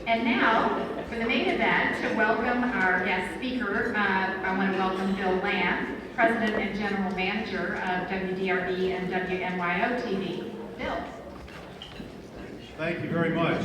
And now, for the main event, to welcome our guest speaker, I want to welcome Bill Lamb, President and General Manager of WDRB and WNYO TV. Bill. Thank you very much.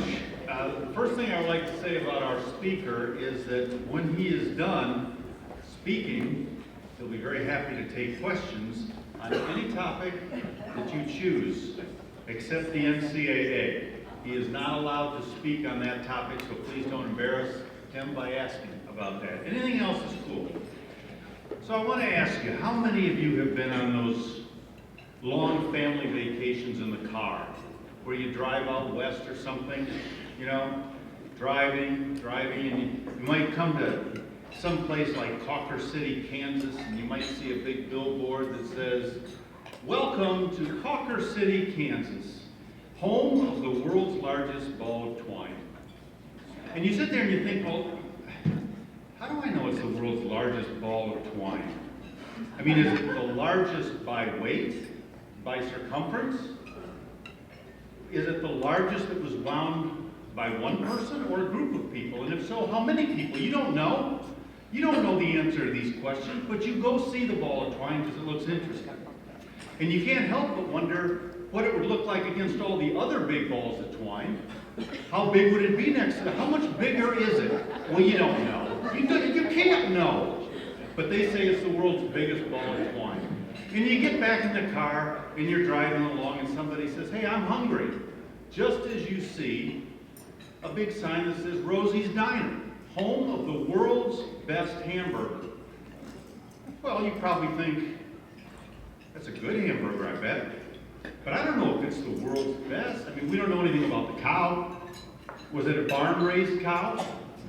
The first thing I would like to say about our speaker is that when he is done speaking, he'll be very happy to take questions on any topic that you choose, except the NCAA. He is not allowed to speak on that topic, so please don't embarrass him by asking about that. Anything else is cool. So I want to ask you, how many of you have been on those long family vacations in the car, where you drive out west or something, you know, driving, and you might come to some place like Cawker City, Kansas, and you might see a big billboard that says, "Welcome to Cawker City, Kansas, home of the world's largest ball of twine." And you sit there and you think, well, how do I know it's the world's largest ball of twine? I mean, is it the largest by weight, by circumference? Is it the largest that was wound by one person or a group of people? And if so, how many people? You don't know. You don't know the answer to these questions, but you go see the ball of twine because it looks interesting. And you can't help but wonder what it would look like against all the other big balls of twine. How big would it be next to it? How much bigger is it? Well, you don't know. You can't know. But they say it's the world's biggest ball of twine. And you get back in the car and you're driving along and somebody says, "Hey, I'm hungry." Just as you see a big sign that says Rosie's Diner, home of the world's best hamburger. Well, you probably think, that's a good hamburger, I bet. But I don't know if it's the world's best. I mean, we don't know anything about the cow. Was it a barn-raised cow?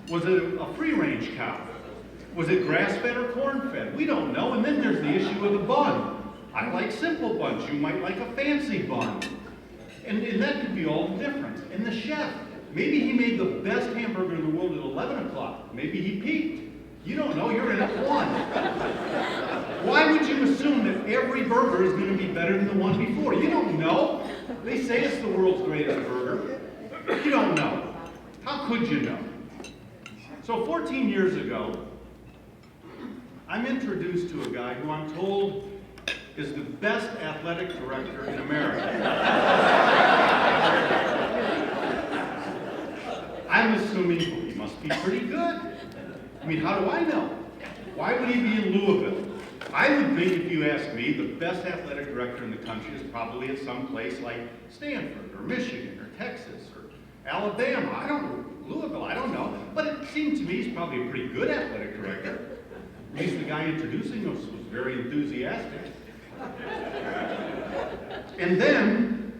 Was it a free-range cow? Was it grass-fed or corn-fed? We don't know. And then there's the issue of the bun. I like simple buns. You might like a fancy bun. And that could be all the difference. And the chef, maybe he made the best hamburger in the world at 11 o'clock. Maybe he peaked. You don't know. You're in at 1. Why would you assume that every burger is going to be better than the one before? You don't know. They say it's the world's greatest burger. You don't know. How could you know? So 14 years ago, I'm introduced to a guy who I'm told is the best athletic director in America. I'm assuming he must be pretty good. I mean, how do I know? Why would he be in Louisville? I would think, if you ask me, the best athletic director in the country is probably at some place like Stanford or Michigan or Texas or Alabama. I don't know. Louisville, I don't know. But it seemed to me he's probably a pretty good athletic director. At least the guy introducing us was very enthusiastic. And then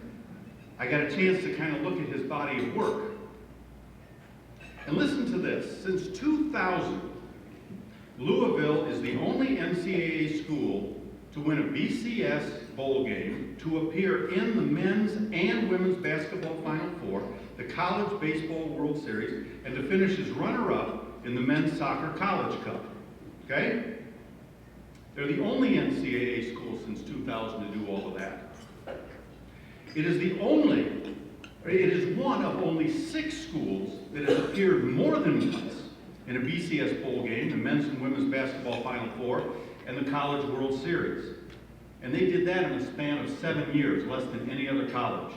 I got a chance to kind of look at his body of work. And listen to this. Since 2000, Louisville is the only NCAA school to win a BCS bowl game, to appear in the men's and women's basketball Final Four, the College Baseball World Series, and to finish as runner-up in the Men's Soccer College Cup. Okay? They're the only NCAA school since 2000 to do all of that. It is one of only 6 schools that has appeared more than once in a BCS bowl game, the men's and women's basketball Final Four, and the College World Series. And they did that in a span of 7 years, less than any other college.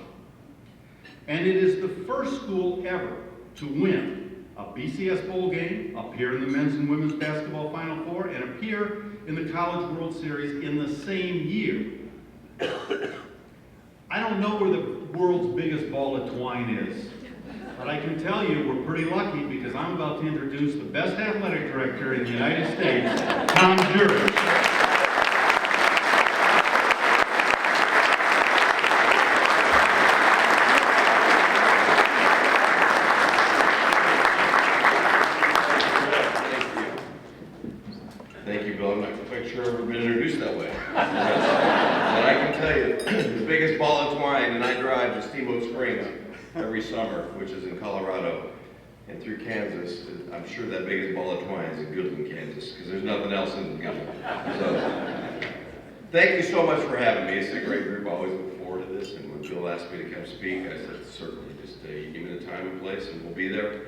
And it is the first school ever to win a BCS bowl game, appear in the men's and women's basketball Final Four, and appear in the College World Series in the same year. I don't know where the world's biggest ball of twine is, but I can tell you we're pretty lucky because I'm about to introduce the best athletic director in the United States, Tom Jurich. Thank you, Bill. I'm not quite sure I've ever been introduced that way. But I can tell you, the biggest ball of twine, and I drive to Steamboat Springs every summer, which is in Colorado, and through Kansas. I'm sure that biggest ball of twine is in Goodland, Kansas, because there's nothing else in Goodland. So, thank you so much for having me. It's a great group. I always look forward to this, and when Bill asked me to come speak, I said, certainly, just give me the time and place, and we'll be there.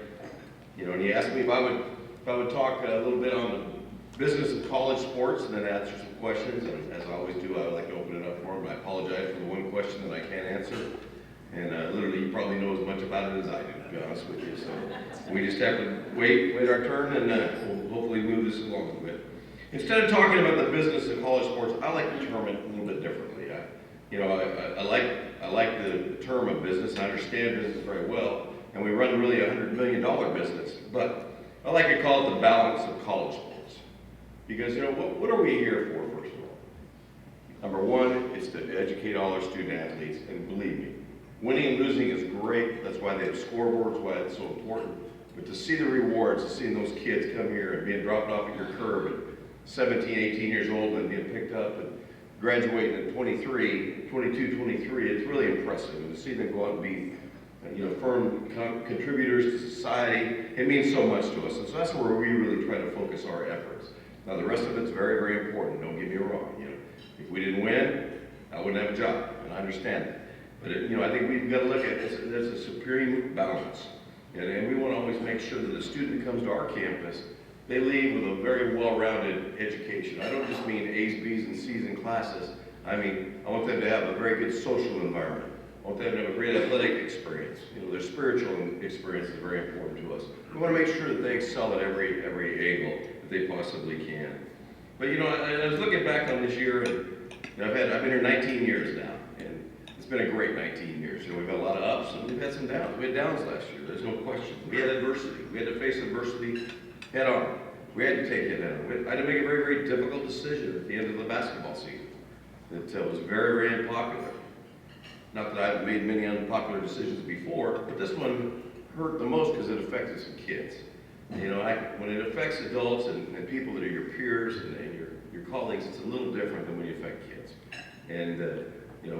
You know, and he asked me if I would talk a little bit on the business of college sports and then answer some questions. And as I always do, I would like to open it up for him. I apologize for the one question that I can't answer. And literally, you probably know as much about it as I do, to be honest with you. So we just have to wait our turn, and we'll hopefully move this along a little bit. Instead of talking about the business of college sports, I like to term it a little bit differently. I like the term of business. I understand business very well, and we run really a $100 million business. But I like to call it the balance of college sports, because what are we here for? First of all, number one, it's to educate all our student athletes, and believe me, winning and losing is great. That's why they have scoreboards, why it's so important. But to see the rewards, to seeing those kids come here and being dropped off at your curb at 17, 18 years old and being picked up and graduating at 22, 23, it's really impressive. And to see them go out and be firm contributors to society, it means so much to us. And so that's where we really try to focus our efforts. Now the rest of it's very, very important. Don't get me wrong. If we didn't win, I wouldn't have a job, and I understand that. But I think we've got to look at this as a supreme balance. And we want to always make sure that the student that comes to our campus, they leave with a very well-rounded education. I don't just mean A's, B's, and C's in classes. I mean, I want them to have a very good social environment. I want them to have a great athletic experience. Their spiritual experience is very important to us. We want to make sure that they excel at every angle that they possibly can. But I was looking back on this year, and I've been here 19 years now, and it's been a great 19 years. We've had a lot of ups, and we've had some downs. We had downs last year, there's no question. We had adversity. We had to face adversity head on. We had to take it head on. I had to make a very, very difficult decision at the end of the basketball season that was very, very unpopular. Not that I've made many unpopular decisions before, but this one hurt the most because it affected some kids. When it affects adults and people that are your peers and your colleagues, it's a little different than when you affect kids. And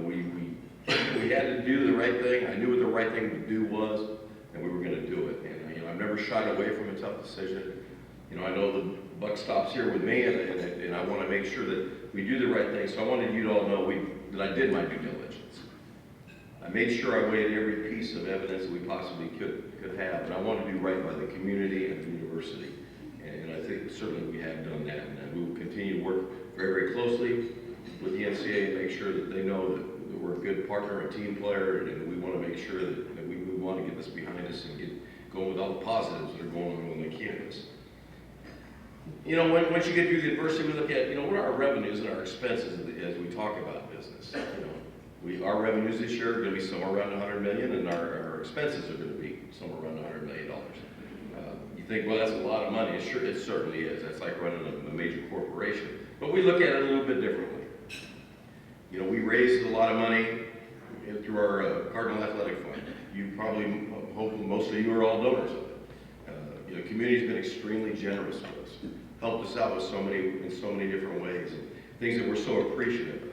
we had to do the right thing. I knew what the right thing to do was, and we were going to do it. And I've never shied away from a tough decision. I know the buck stops here with me, and I want to make sure that we do the right thing. So I wanted you to all know that I did my due diligence. I made sure I weighed every piece of evidence that we possibly could have, and I want to do right by the community and the university. And I think certainly we have done that, and we will continue to work very, very closely with the NCAA and make sure that they know that we're a good partner, a team player, and we want to make sure that we want to get this behind us and get going with all the positives that are going on the campus. Once you get through the adversity, we look at, what are our revenues and our expenses as we talk about business. Our revenues this year are going to be somewhere around $100 million, and our expenses are going to be somewhere around $100 million. You think, well, that's a lot of money. It certainly is. That's like running a major corporation. But we look at it a little bit differently. We raised a lot of money through our Cardinal Athletic Fund. You probably hope most of you are all donors of it. The community's been extremely generous with us, helped us out with in so many different ways, and things that we're so appreciative of.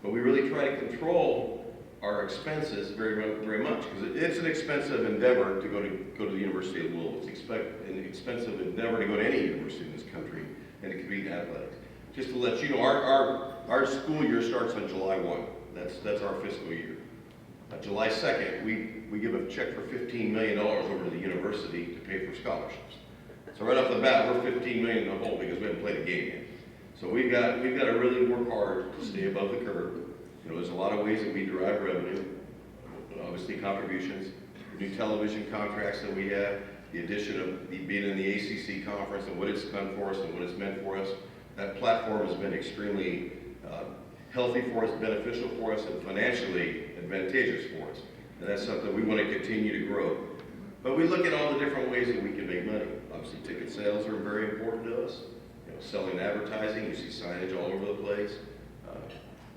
But we really try to control our expenses very, very much, because it's an expensive endeavor to go to the University of Louisville. It's an expensive endeavor to go to any university in this country and to compete in athletics. Just to let you know, our school year starts on July 1. That's our fiscal year. July 2nd, we give a check for $15 million over to the university to pay for scholarships. So right off the bat, we're $15 million in the hole because we haven't played a game yet. So we've got to really work hard to stay above the curve. There's a lot of ways that we derive revenue. Obviously, contributions, new television contracts that we have, the addition of being in the ACC conference and what it's done for us and what it's meant for us. That platform has been extremely healthy for us, beneficial for us, and financially advantageous for us. And that's something we want to continue to grow. But we look at all the different ways that we can make money. Obviously, ticket sales are very important to us. Selling advertising, you see signage all over the place.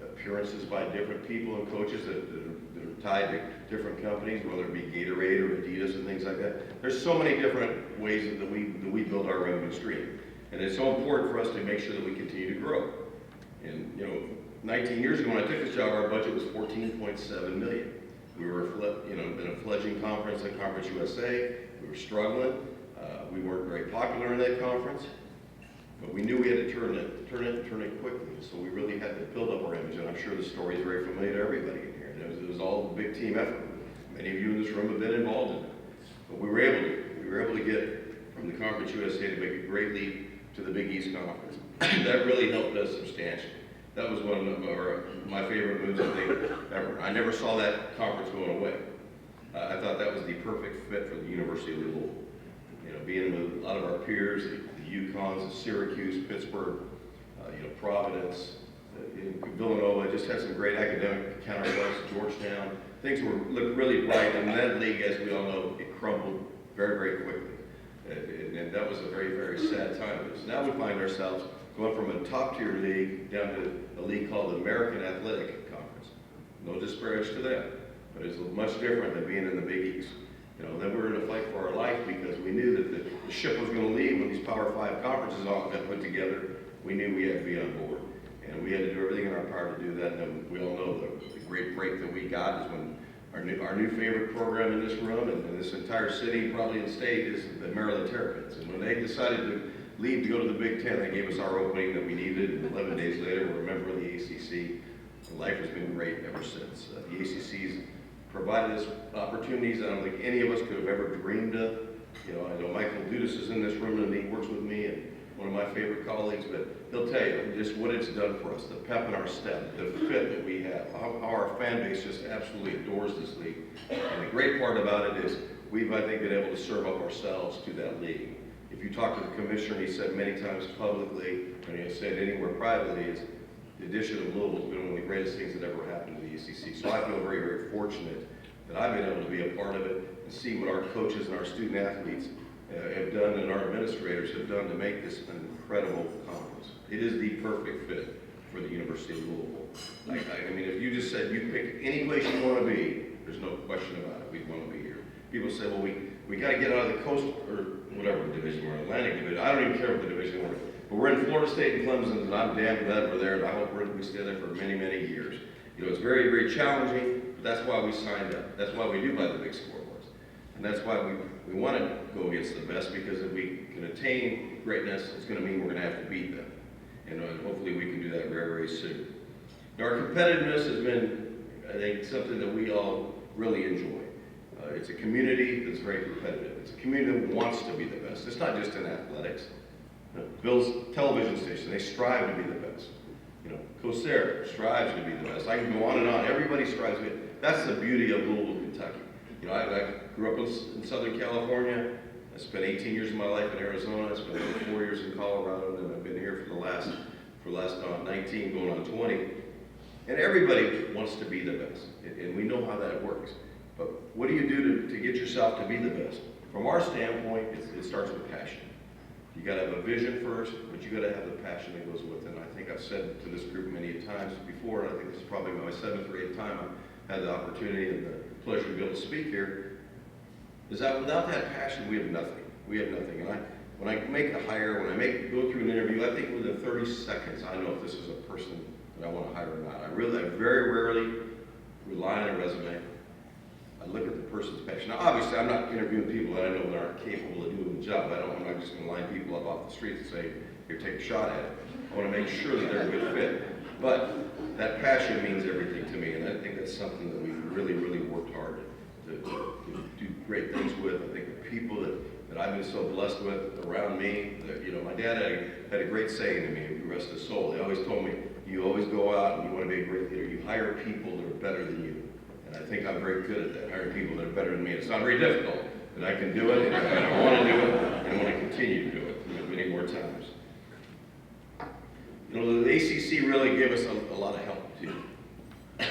Appearances by different people and coaches that are tied to different companies, whether it be Gatorade or Adidas and things like that. There's so many different ways that we build our revenue stream. And it's so important for us to make sure that we continue to grow. And 19 years ago when I took this job, our budget was $14.7 million. We were in a fledgling conference at Conference USA. We were struggling. We weren't very popular in that conference. But we knew we had to turn it quickly. So we really had to build up our image. And I'm sure the story is very familiar to everybody in here. It was all a big team effort. Many of you in this room have been involved in it. But we were able to get from the Conference USA to make a great leap to the Big East Conference. That really helped us substantially. That was one of my favorite moves I think ever. I never saw that conference going away. I thought that was the perfect fit for the University of Louisville. You know, being with a lot of our peers, the UConns, the Syracuse, Pittsburgh, Providence, Villanova, just had some great academic counterparts. Georgetown, things looked really bright, and that league, as we all know, it crumbled very, very quickly. And that was a very, very sad time. So now we find ourselves going from a top-tier league down to a league called the American Athletic Conference. No disparage to them, but it's much different than being in the Big East. Then we were in a fight for our life because we knew that the ship was going to leave when these Power 5 conferences all got put together. We knew we had to be on board, and we had to do everything in our power to do that. And we all know the great break that we got is when our new favorite program in this room and this entire city, probably in state, is the Maryland Terrapins. And when they decided to leave to go to the Big Ten, they gave us our opening that we needed. And 11 days later, we're a member of the ACC. And life has been great ever since. The ACC's provided us opportunities that I don't think any of us could have ever dreamed of. I know Michael Dudas is in this room and he works with me, and one of my favorite colleagues, but he'll tell you just what it's done for us, the pep in our step, the fit that we have, how our fan base just absolutely adores this league. And the great part about it is we've, I think, been able to serve up ourselves to that league. If you talk to the commissioner, he said many times publicly, and he has said anywhere privately, is the addition of Louisville has been one of the greatest things that ever happened to the ACC. So I feel very, very fortunate that I've been able to be a part of it and see what our coaches and our student athletes have done and our administrators have done to make this an incredible conference. It is the perfect fit for the University of Louisville. I mean, if you just said you pick any place you want to be, there's no question about it. We'd want to be here. People say, well, we got to get out of the coast or whatever division we're in, Atlantic Division. I don't even care what the division we're in. But we're in Florida State and Clemson, and I'm damn glad we're there, and I hope we stay there for many, many years. It's very, very challenging, but that's why we signed up. That's why we do buy the big scoreboards. And that's why we want to go against the best, because if we can attain greatness, it's going to mean we're going to have to beat them. And hopefully we can do that very, very soon. Now, our competitiveness has been, I think, something that we all really enjoy. It's a community that's very competitive. It's a community that wants to be the best. It's not just in athletics. Bill's television station, they strive to be the best. COSER strives to be the best. I can go on and on. Everybody strives to be. That's the beauty of Louisville, Kentucky. I grew up in Southern California. I spent 18 years of my life in Arizona. I spent 4 years in Colorado, and I've been here for the last 19, going on 20. And everybody wants to be the best, and we know how that works. But what do you do to get yourself to be the best? From our standpoint, it starts with passion. You got to have a vision first, but you got to have the passion that goes with it. And I think I've said to this group many times before, and I think this is probably my 7th or 8th time I've had the opportunity and the pleasure to be able to speak here, is that without that passion, we have nothing. We have nothing. And when I make a hire, when I go through an interview, I think within 30 seconds, I know if this is a person that I want to hire or not. I very rarely rely on a resume. I look at the person's passion. Now, obviously, I'm not interviewing people that I know that aren't capable of doing the job. I'm not just going to line people up off the street and say, here, take a shot at it. I want to make sure that they're a good fit. But that passion means everything to me, and I think that's something that we've really, really worked hard to do great things with. I think the people that I've been so blessed with around me, my dad had a great saying to me, if you rest his soul. He always told me, you always go out and you want to be a great leader. You hire people that are better than you. And I think I'm very good at that, hiring people that are better than me. It's not very difficult, but I can do it, and I want to do it, and I want to continue to do it many more times. The ACC really gave us a lot of help, too.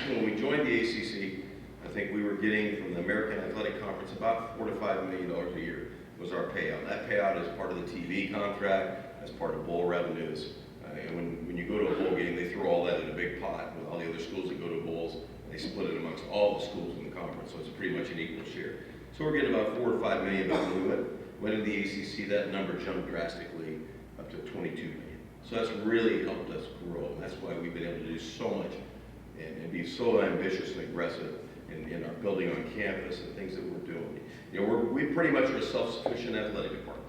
When we joined the ACC, I think we were getting from the American Athletic Conference about $4 to $5 million a year was our payout. That payout is part of the TV contract, as part of bowl revenues. And when you go to a bowl game, they throw all that in a big pot with all the other schools that go to bowls. They split it amongst all the schools in the conference, so it's pretty much an equal share. So we're getting about $4 or $5 million. When we went into the ACC, that number jumped drastically up to $22 million. So that's really helped us grow, and that's why we've been able to do so much and be so ambitious and aggressive in our building on campus and things that we're doing. We pretty much are a self-sufficient athletic department.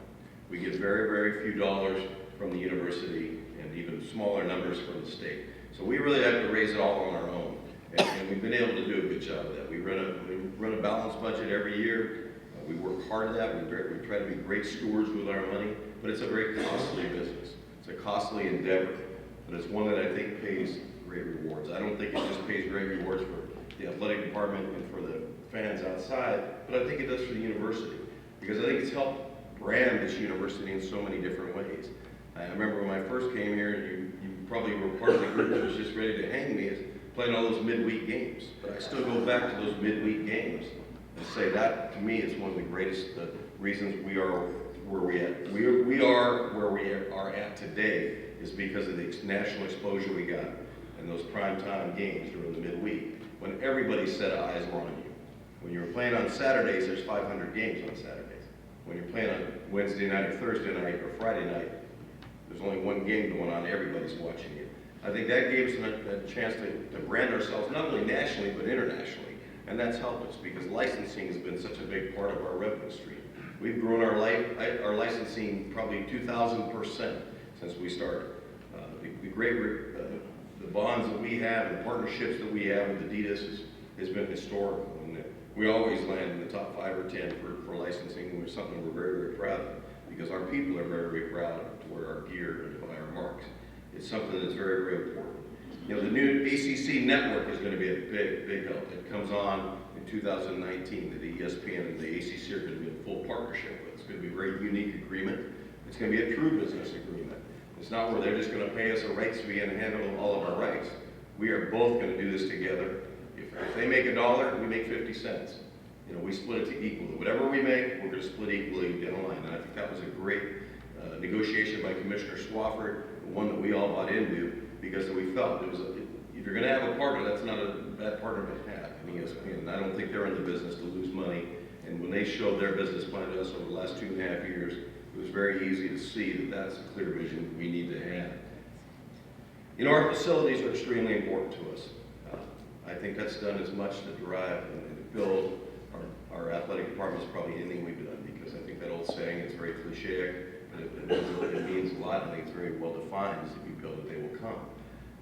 We get very, very few dollars from the university and even smaller numbers from the state. So we really have to raise it all on our own. And we've been able to do a good job of that. We run a balanced budget every year. We work hard at that. We try to be great stewards with our money, but it's a very costly business. It's a costly endeavor, but it's one that I think pays great rewards. I don't think it just pays great rewards for the athletic department and for the fans outside, but I think it does for the university, because I think it's helped brand this university in so many different ways. I remember when I first came here, and you probably were part of the group that was just ready to hang me, is playing all those midweek games. But I still go back to those midweek games and say that, to me, is one of the greatest reasons we are where we at. We are where we are at today is because of the national exposure we got in those primetime games during the midweek, when everybody's set of eyes were on you. When you were playing on Saturdays, there's 500 games on Saturdays. When you're playing on Wednesday night or Thursday night or Friday night, there's only one game going on, everybody's watching you. I think that gave us a chance to brand ourselves, not only nationally, but internationally. And that's helped us, because licensing has been such a big part of our revenue stream. We've grown our licensing probably 2,000% since we started. The bonds that we have and partnerships that we have with Adidas has been historical. And we always land in the top 5 or 10 for licensing, which is something we're very, very proud of, because our people are very, very proud to wear our gear and to buy our marks. It's something that's very, very important. You know, the new ACC network is going to be a big, big help. It comes on in 2019 that the ESPN and the ACC are going to be in full partnership with. It's going to be a very unique agreement. It's going to be a true business agreement. It's not where they're just going to pay us a rights fee and handle all of our rights. We are both going to do this together. If they make $1, we make 50 cents. You know, we split it to equally. Whatever we make, we're going to split equally down the line. And I think that was a great negotiation by Commissioner Swafford, one that we all bought into, because we felt it was if you're going to have a partner, that's not a bad partner to have. And ESPN, I don't think they're in the business to lose money. And when they showed their business plan to us over the last 2.5 years, it was very easy to see that that's a clear vision we need to have. You know, our facilities are extremely important to us. I think that's done as much to drive and to build our athletic department as probably anything we've done, because I think that old saying is very cliche, but it means a lot. I think it's very well defined, is if you build it, they will come.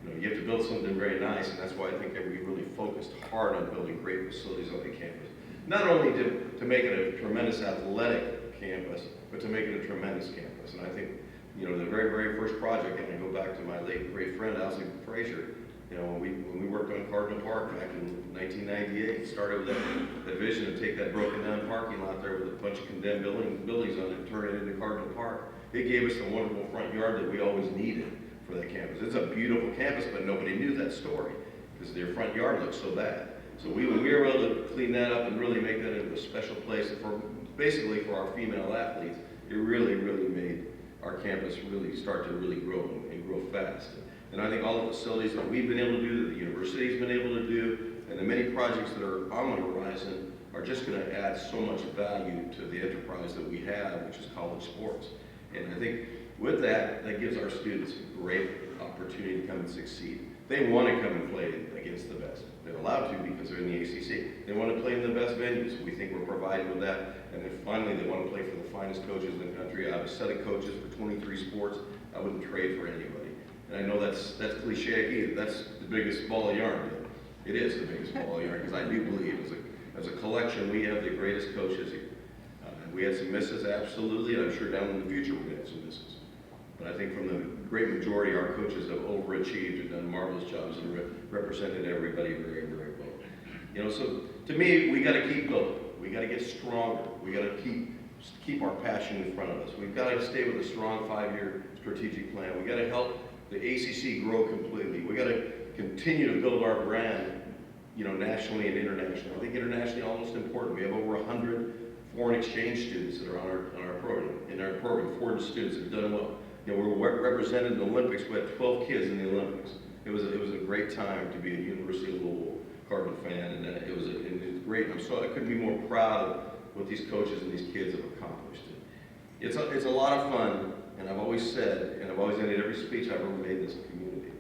You know, you have to build something very nice, and that's why I think that we really focused hard on building great facilities on the campus. Not only to make it a tremendous athletic campus, but to make it a tremendous campus. And I think, you know, the very, very first project, and I go back to my late great friend, Alcy Frazier, you know, when we worked on Cardinal Park back in 1998, started with that vision to take that broken down parking lot there with a bunch of condemned buildings on it and turn it into Cardinal Park. It gave us the wonderful front yard that we always needed for that campus. It's a beautiful campus, but nobody knew that story because their front yard looked so bad. So when we were able to clean that up and really make that into a special place basically for our female athletes, it really, really made our campus really start to really grow and grow fast. And I think all the facilities that we've been able to do, that the university's been able to do, and the many projects that are on the horizon are just going to add so much value to the enterprise that we have, which is college sports. And I think with that, that gives our students a great opportunity to come and succeed. They want to come and play against the best. They're allowed to because they're in the ACC. They want to play in the best venues. We think we're providing with that. And then finally, they want to play for the finest coaches in the country. I have a set of coaches for 23 sports. I wouldn't trade for anybody. And I know that's cliche either. That's the biggest ball of yarn. It is the biggest ball of yarn, because I do believe as a collection, we have the greatest coaches. We had some misses, absolutely, and I'm sure down in the future we're going to have some misses. But I think from the great majority, our coaches have overachieved and done marvelous jobs and represented everybody very, very well. You know, so to me, we got to keep building. We got to get stronger. We got to keep our passion in front of us. We've got to stay with a strong 5-year strategic plan. We got to help the ACC grow completely. We got to continue to build our brand, you know, nationally and internationally. I think internationally almost important. We have over 100 foreign exchange students that are on our program. In our program, foreign students have done well. You know, we're represented in the Olympics. We had 12 kids in the Olympics. It was a great time to be a University of Louisville Cardinal fan, and it was great. I couldn't be more proud of what these coaches and these kids have accomplished. It's a lot of fun, and I've always said, and I've always ended every speech I've ever made in this community.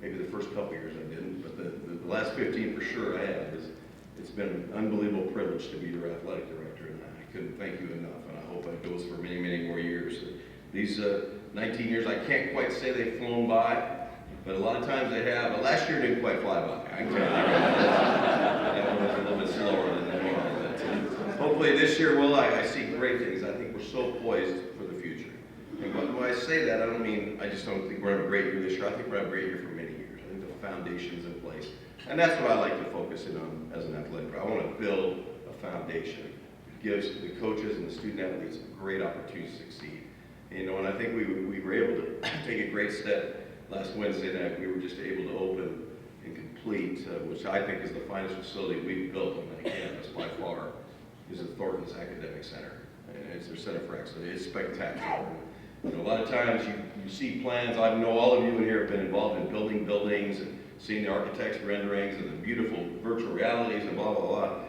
Maybe the first couple years I didn't, but the last 15 for sure I have. It's been an unbelievable privilege to be your athletic director, and I couldn't thank you enough, and I hope it goes for many, many more years. These 19 years, I can't quite say they've flown by, but a lot of times they have. But last year didn't quite fly by. I can tell you. That one was a little bit slower than normal. Hopefully hopefully this year I see great things. I think we're so poised for the future. And when I say that, I just don't think we're going to have a great year this year. I think we're going to have a great year for many years. I think the foundation's in place. And that's what I like to focus in on as an athletic. I want to build a foundation that gives the coaches and the student athletes a great opportunity to succeed. And I think we were able to take a great step last Wednesday night. We were just able to open and complete, which I think is the finest facility we've built on that campus by far, is the Thornton's Academic Center. And it's their Center for Excellence. It's spectacular. A lot of times you see plans. I know all of you in here have been involved in building buildings and seeing the architect's renderings and the beautiful virtual realities and blah, blah, blah.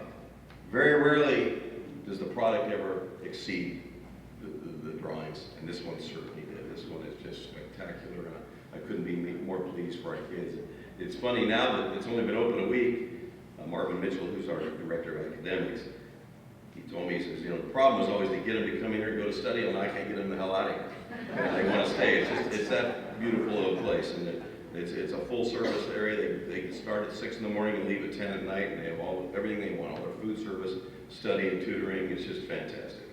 Very rarely does the product ever exceed the drawings, and this one certainly did. This one is just spectacular, and I couldn't be more pleased for our kids. It's funny now that it's only been open a week. Marvin Mitchell, who's our director of academics, he told me, he says, the problem is always to get them to come in here and go to study, and I can't get them the hell out of here. And they want to stay. It's that beautiful of a place, and it's a full service area. They can start at 6 in the morning and leave at 10 at night, and they have everything they want, all their food service, study and tutoring. It's just fantastic.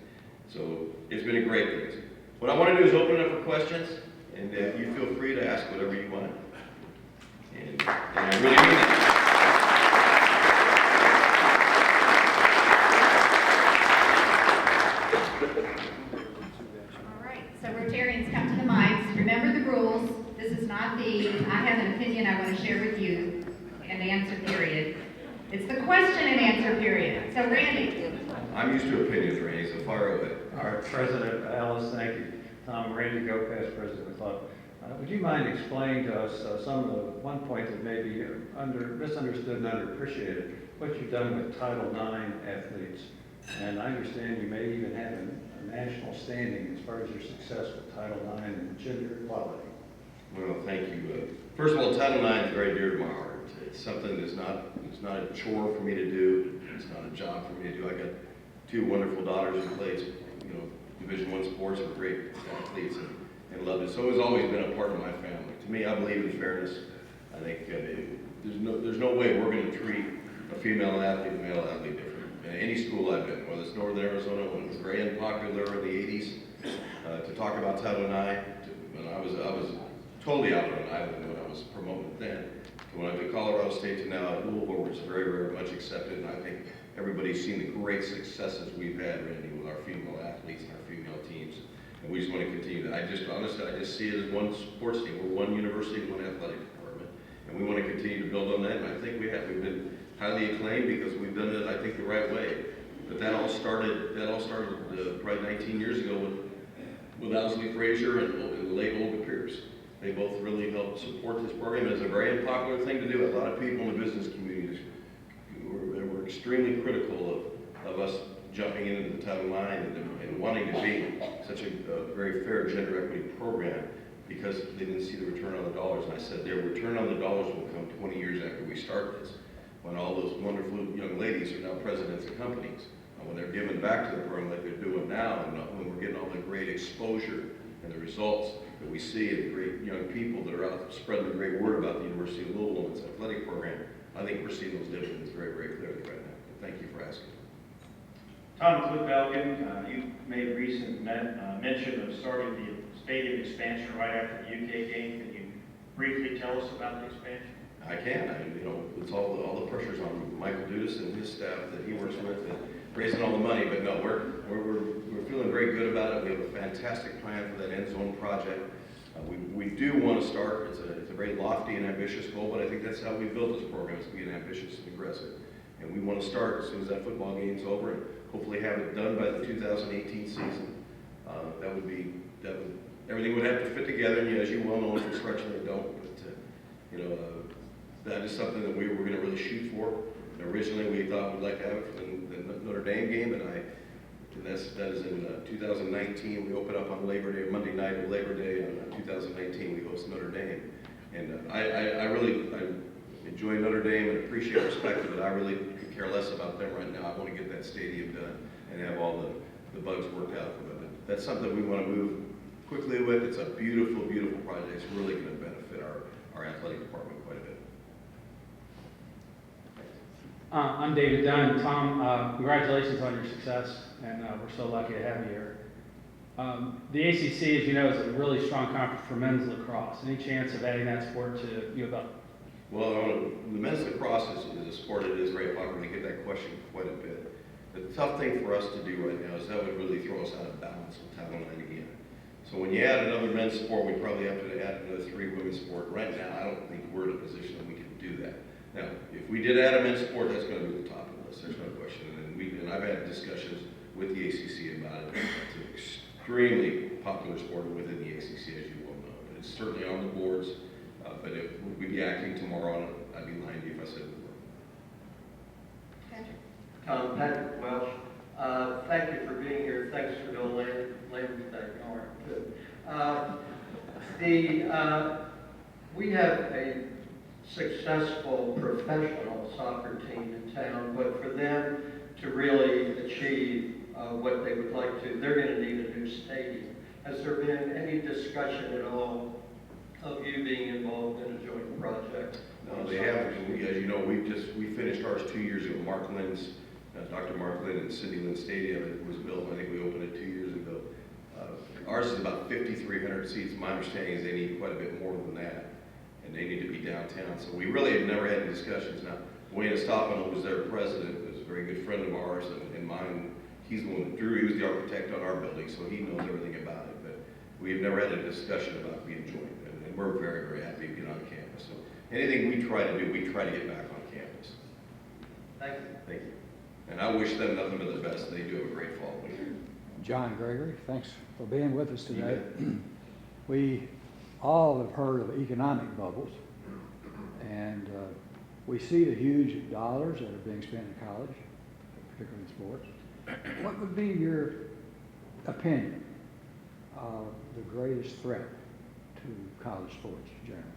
So it's been a great thing. What I want to do is open it up for questions, and you feel free to ask whatever you want. And I really mean that. Rotarians, come to the mics. Remember the rules. This is not the, I have an opinion I want to share with you, and answer period. It's the question and answer period. So Randy. I'm used to opinions, Randy, so fire away. All right, President Alice, thank you. Tom, Randy Gopez, President of the club. Would you mind explaining to us some of the one point that may be misunderstood and underappreciated, what you've done with Title IX athletes? And I understand you may even have a national standing as far as your success with Title IX and gender equality. Well, thank you. First of all, Title IX is very dear to my heart. It's something that's not a chore for me to do. It's not a job for me to do. I got 2 wonderful daughters who played, Division I sports and great athletes and loved it. So it's always been a part of my family. To me, I believe in fairness. I think there's no way we're going to treat a female athlete and male athlete different. In any school I've been, whether it's Northern Arizona, when it was very unpopular in the 80s, to talk about Title IX, when I was totally out on an island when I was promoted then, to when I went to Colorado State to now at Louisville, which is very, very much accepted, and I think everybody's seen the great successes we've had, Randy, with our female athletes and our female teams, and we just want to continue that. Honestly, I just see it as one sports team. We're one university, one athletic department, and we want to continue to build on that, and I think we have. We've been highly acclaimed because we've done it, I think, the right way. But that all started probably 19 years ago with Owsley Frazier and the late Olga Pierce. They both really helped support this program. It's a very unpopular thing to do. A lot of people in the business communities were extremely critical of us jumping into the Title IX and wanting to be such a very fair gender equity program because they didn't see the return on the dollars. And I said, their return on the dollars will come 20 years after we start this, when all those wonderful young ladies are now presidents of companies, and when they're giving back to the program like they're doing now, and when we're getting all the great exposure and the results that we see, and the great young people that are out spreading the great word about the University of Louisville and its athletic program, I think we're seeing those dividends very, very clearly right now. Thank you for asking. Tom Cliff-Elgin, you made recent mention of starting the stadium expansion right after the UK game. Can you briefly tell us about the expansion? I can. It's all the pressures on Michael Dudas and his staff that he works with, and raising all the money. But no, we're feeling very good about it. We have a fantastic plan for that end zone project. We do want to start. It's a very lofty and ambitious goal, but I think that's how we built this program, is to be an ambitious and aggressive. And we want to start as soon as that football game's over, and hopefully have it done by the 2018 season. Everything would have to fit together. And as you well know, in construction, they don't. But that is something that we were going to really shoot for. And originally, we thought we'd like to have it for the Notre Dame game, and that is in 2019. We open up on Labor Day, Monday night of Labor Day, and 2019 we host Notre Dame. And I really enjoy Notre Dame and appreciate and respect it, but I really could care less about them right now. I want to get that stadium done and have all the bugs worked out for them. That's something we want to move quickly with. It's a beautiful, beautiful project. It's really going to benefit our athletic department quite a bit. I'm David Dunn. Tom, congratulations on your success, and we're so lucky to have you here. The ACC, as you know, is a really strong conference for men's lacrosse. Any chance of adding that sport to U of L? Well, the men's lacrosse is a sport that is very popular. We get that question quite a bit. The tough thing for us to do right now is that would really throw us out of balance with Title IX again. So when you add another men's sport, we probably have to add another 3 women's sport. Right now, I don't think we're in a position that we can do that. Now, if we did add a men's sport, that's going to be the top of the list. There's no question. And I've had discussions with the ACC about it. It's an extremely popular sport within the ACC, as you well know. But it's certainly on the boards. But if we'd be acting tomorrow on it, I'd be lying to you if I said we were. Tom, Patrick Welsh. Thank you for being here. Thanks for Bill Lamb today. All right, good. We have a successful professional soccer team in town, but for them to really achieve what they would like to, they're going to need a new stadium. Has there been any discussion at all of you being involved in a joint project? No, they haven't. As you know, we finished ours 2 years ago. Mark Lynn's, Dr. Mark Lynn and Cindy Lynn Stadium, it was built, I think we opened it 2 years ago. Ours is about 5,300 seats. My understanding is they need quite a bit more than that, and they need to be downtown. So we really have never had any discussions. Now, Wayne Estoppel was their president, is a very good friend of ours and mine. He's the one that drew, he was the architect on our building, so he knows everything about it. But we've never had a discussion about being joint, and we're very, very happy to get on campus. So anything we try to do, we try to get back on campus. Thank you. Thank you. And I wish them nothing but the best. They do have a great following. John Gregory, thanks for being with us You today. bet. We all have heard of economic bubbles, and we see the huge dollars that are being spent in college, particularly in sports. What would be your opinion of the greatest threat to college sports in general?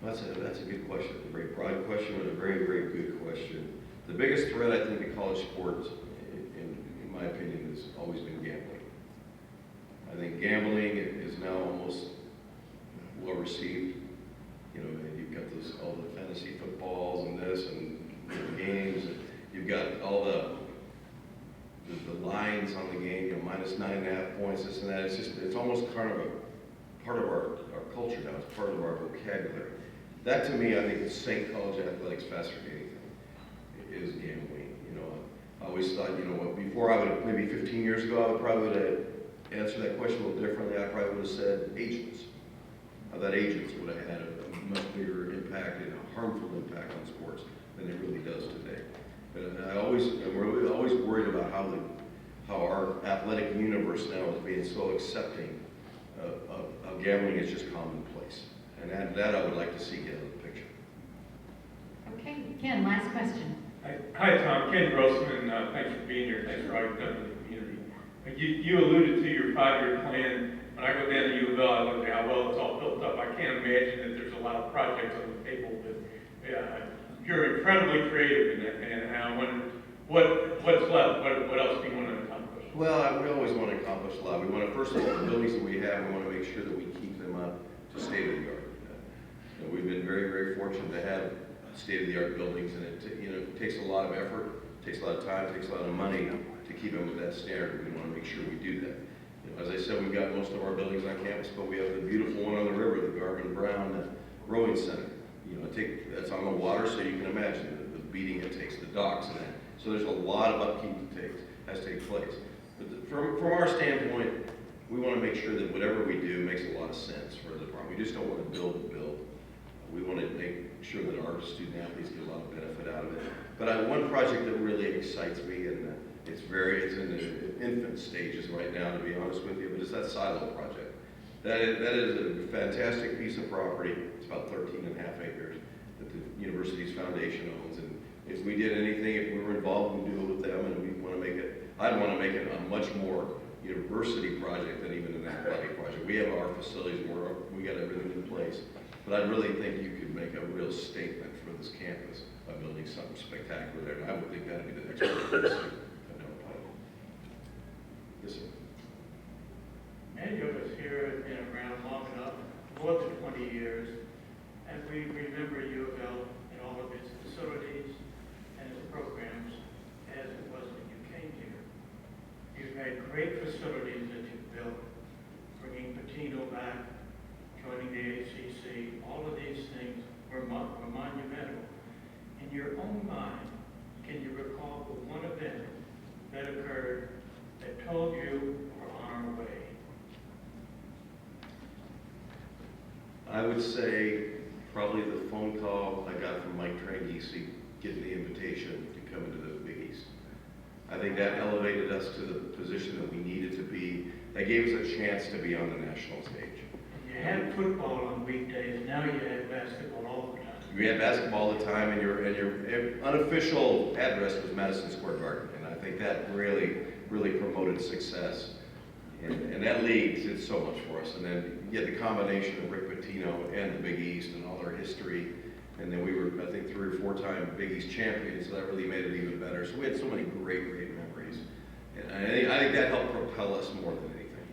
That's a good question. A very broad question, but a very, very good question. The biggest threat, I think, to college sports, in my opinion, has always been gambling. I think gambling is now almost well received. You know, you've got all the fantasy footballs and this and games. And you've got all the lines on the game, you know, minus 9.5 points, this and that. It's almost kind of a part of our culture now. It's part of our vocabulary. That, to me, I think is sank college athletics faster than anything. It is gambling. You know, I always thought, you know, before I would, maybe 15 years ago, I would probably would have answered that question a little differently. I probably would have said agents. I thought agents would have had a much bigger impact and a harmful impact on sports than it really does today. But we're always worried about how our athletic universe now is being so accepting of gambling is just commonplace. And that I would like to see get out of the picture. Okay, Ken, last question. Hi, Tom. Ken Grossman. Thanks for being here. Thanks for all you've done for the community. You alluded to your 5-year plan. When I go down to U of L, I look at how well it's all built up. I can't imagine that there's a lot of projects on the table, but you're incredibly creative in that, and I wonder what's left. What else do you want to accomplish? Well, we always want to accomplish a lot. We want to, first of all, the buildings that we have, we want to make sure that we keep them up to state of the art. We've been very, very fortunate to have state-of-the-art buildings, and it takes a lot of effort, takes a lot of time, takes a lot of money to keep them with that standard. We want to make sure we do that. As I said, we've got most of our buildings on campus, but we have the beautiful one on the river, the Garvin Brown Rowing Center. That's on the water, so you can imagine the beating it takes, the docks and that. So there's a lot of upkeep that has to take place. But from our standpoint, we want to make sure that whatever we do makes a lot of sense for the department. We just don't want to build to build. We want to make sure that our student athletes get a lot of benefit out of it. But one project that really excites me, and it's in the infant stages right now, to be honest with you, but it's that silo project. That is a fantastic piece of property. It's about 13.5 acres that the university's foundation owns. And if we did anything, if we were involved, we'd do it with them, and we want to make it, I'd want to make it a much more university project than even an athletic project. We have our facilities, we got everything in place. But I really think you could make a real statement for this campus by building something spectacular there. And I would think that'd be the next one. Yes, sir. Many of us here have been around long enough, more than 20 years, and we remember U of L and all of its facilities own mind, can you recall the one event that occurred that told you we're on our way? I would say probably the phone call I got from Mike Tranghese getting the invitation to come into the Big East. I think that elevated us to the position that we needed to be. That gave us a chance to be on the national stage. You had football on weekdays, now you have basketball all the time. We had basketball all the time, and your unofficial address was Madison Square Garden, and I think that really promoted success. And that league did so much for us. And then you get the combination of Rick Pitino and the Big East and all their history. And then we were, I think, 3 or 4 time Big East champions, so that really made it even better. So we had so many great memories. And I think that helped propel us more than anything.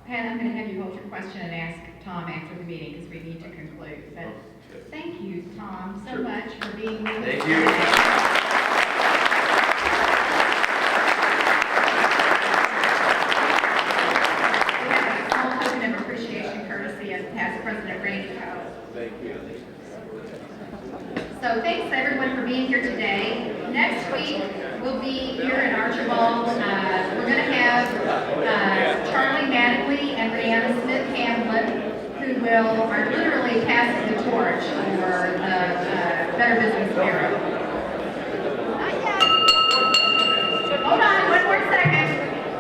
Pat, I'm going to have you hold your question and ask Tom after the meeting because we need to conclude. But thank you, Tom, so much for being with us. Thank you. So thanks everyone for being here today. Next week, we'll be here in Archibald. We're going to have Charlie Mattingly and Rihanna Smith-Hamlin, who are literally passing the torch for the Better Business Bureau. Not yet. Hold on, one more second.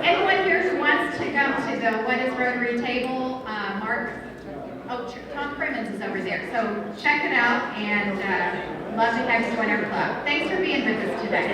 Anyone here who wants to come to the What is Rotary table, Tom Crimmins is over there. So check it out and love to have you join our club. Thanks for being with us today.